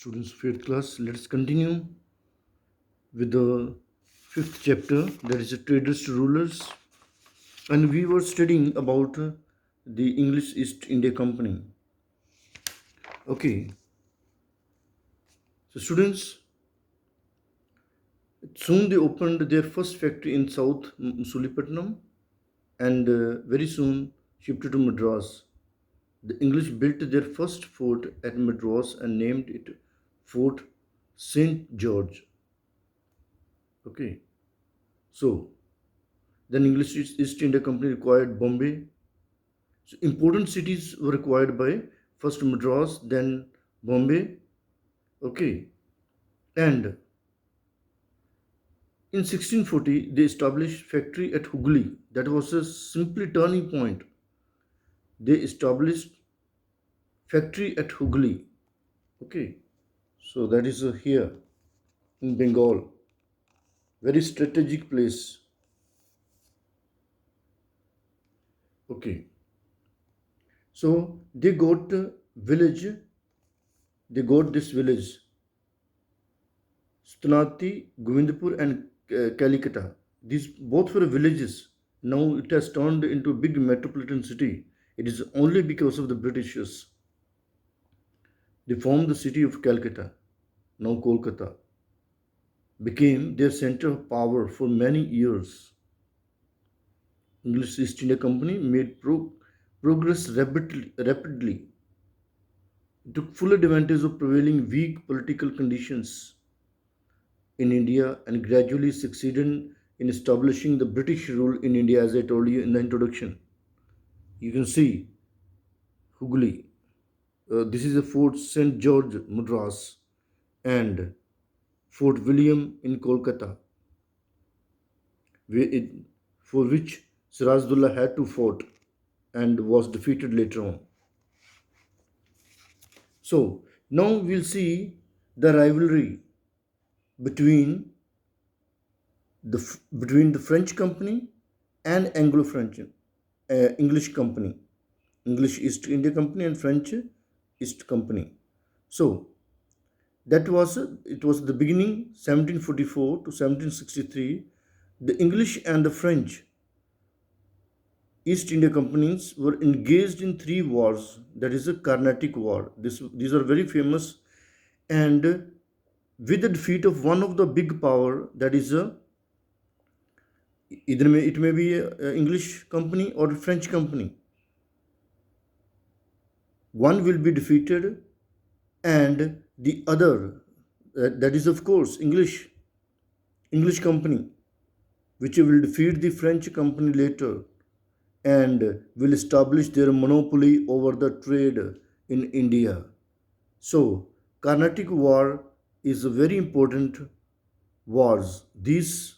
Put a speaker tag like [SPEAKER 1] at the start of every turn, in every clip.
[SPEAKER 1] Students of 8th class, let's continue with the fifth chapter, that is the traders to rulers. And we were studying about the English East India Company. Okay, so students, soon they opened their first factory in South Sulipatnam and very soon shifted to Madras. The English built their first fort at Madras and named it Fort St. George. Okay, so then English East India Company required Bombay. So important cities were required by first Madras, then Bombay. Okay, and in 1640 they established factory at Hooghly. That was a simply turning point. They established factory at Hooghly. Okay, so that is here in Bengal, very strategic place. Okay, so they got village. They got this village Stanati, Govindpur, and Calcutta. These both were villages. Now it has turned into a big metropolitan city. It is only because of the Britishers. They formed the city of Calcutta, now Kolkata, became their center of power for many years. English East India Company made progress rapidly. It took full advantage of prevailing weak political conditions in India and gradually succeeded in establishing the British rule in India, as I told you in the introduction. You can see Hooghly. This is the Fort St. George, Madras, and Fort William in Kolkata, where for which Sirajullah had to fight and was defeated later on. So now we'll see the rivalry between between the French company and Anglo-French English company, English East India Company and French East Company. So that was it was the beginning 1744 to 1763. The English and the French East India Companies were engaged in three wars. That is a Carnatic War. These are very famous, and with the defeat of one of the big power, that is a either it may be a English company or a French company. One will be defeated, and the other, that is of course English company, which will defeat the French company later and will establish their monopoly over the trade in India. So, Carnatic War is a very important wars. These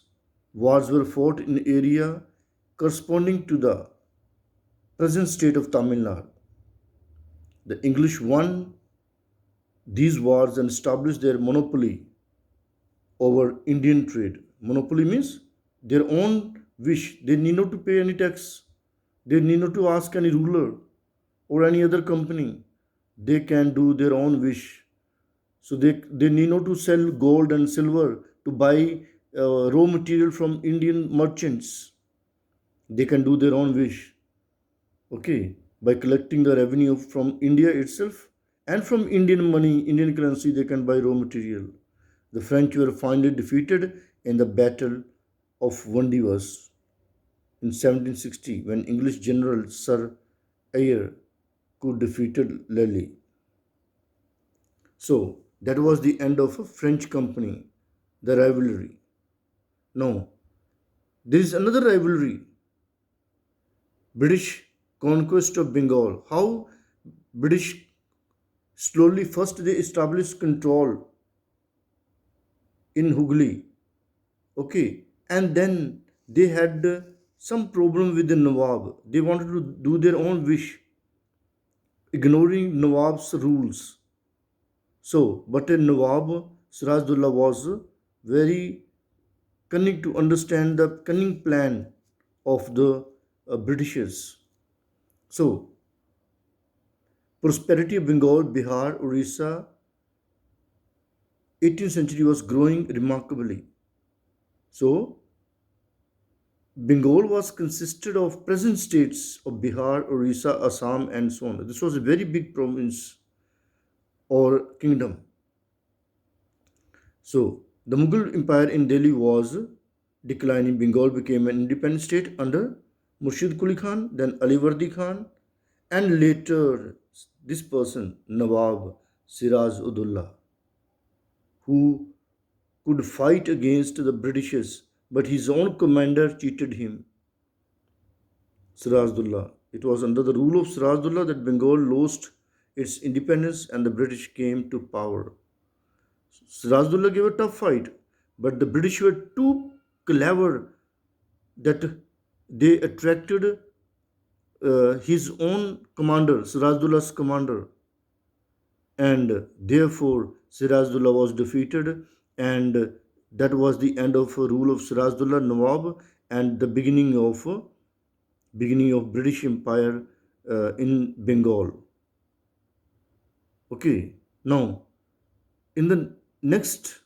[SPEAKER 1] wars were fought in area corresponding to the present state of Tamil Nadu. The English won these wars and established their monopoly over Indian trade. Monopoly means their own wish. They need not to pay any tax. They need not to ask any ruler or any other company. They can do their own wish. So they need not to sell gold and silver to buy raw material from Indian merchants. They can do their own wish. Okay, by collecting the revenue from India itself and from Indian money, Indian currency, they can buy raw material. The French were finally defeated in the Battle of Vandivas in 1760 when English General Sir Eyre Could defeated Lely. So that was the end of a French company, the rivalry. Now, there is another rivalry, British conquest of Bengal. How British slowly first they established control in Hooghly, okay, and then they had some problem with the Nawab. They wanted to do their own wish, ignoring Nawab's rules. So, but a Nawab Sirajullah was very cunning to understand the cunning plan of the Britishers. So, prosperity of Bengal, Bihar, Orissa, 18th century was growing remarkably. So Bengal was consisted of present states of Bihar, Orissa, Assam, and so on. This was a very big province or kingdom. So the Mughal Empire in Delhi was declining. Bengal became an independent state under Murshid Quli Khan, then Alivardi Khan, and later this person, Nawab Siraz Udullah, who could fight against the Britishers, but his own commander cheated him, Sirajdullah. It was under the rule of Sirajdullah that Bengal lost its independence and the British came to power. Sirajdullah gave a tough fight, but the British were too clever that they attracted his own commander, Sirajuddaullah's commander, and therefore Sirajuddaulah was defeated, and that was the end of rule of Sirajuddaulah Nawab and the beginning of British Empire in Bengal. Okay, now in the next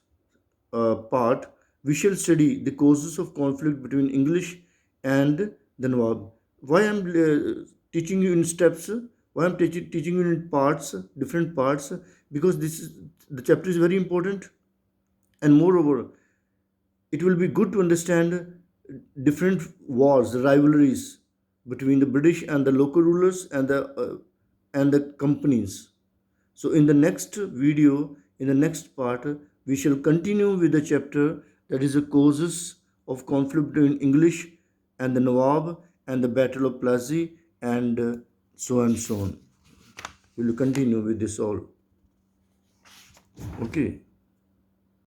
[SPEAKER 1] part, we shall study the causes of conflict between English and the Nawab. Why I'm teaching you in steps? Why I'm teaching you in parts, different parts? Because this is the chapter is very important, and moreover, it will be good to understand different wars, the rivalries between the British and the local rulers and the companies. So, in the next video, in the next part, we shall continue with the chapter that is the causes of conflict between English and the Nawab and the Battle of Plassey and so and so on. We will continue with this all. Okay.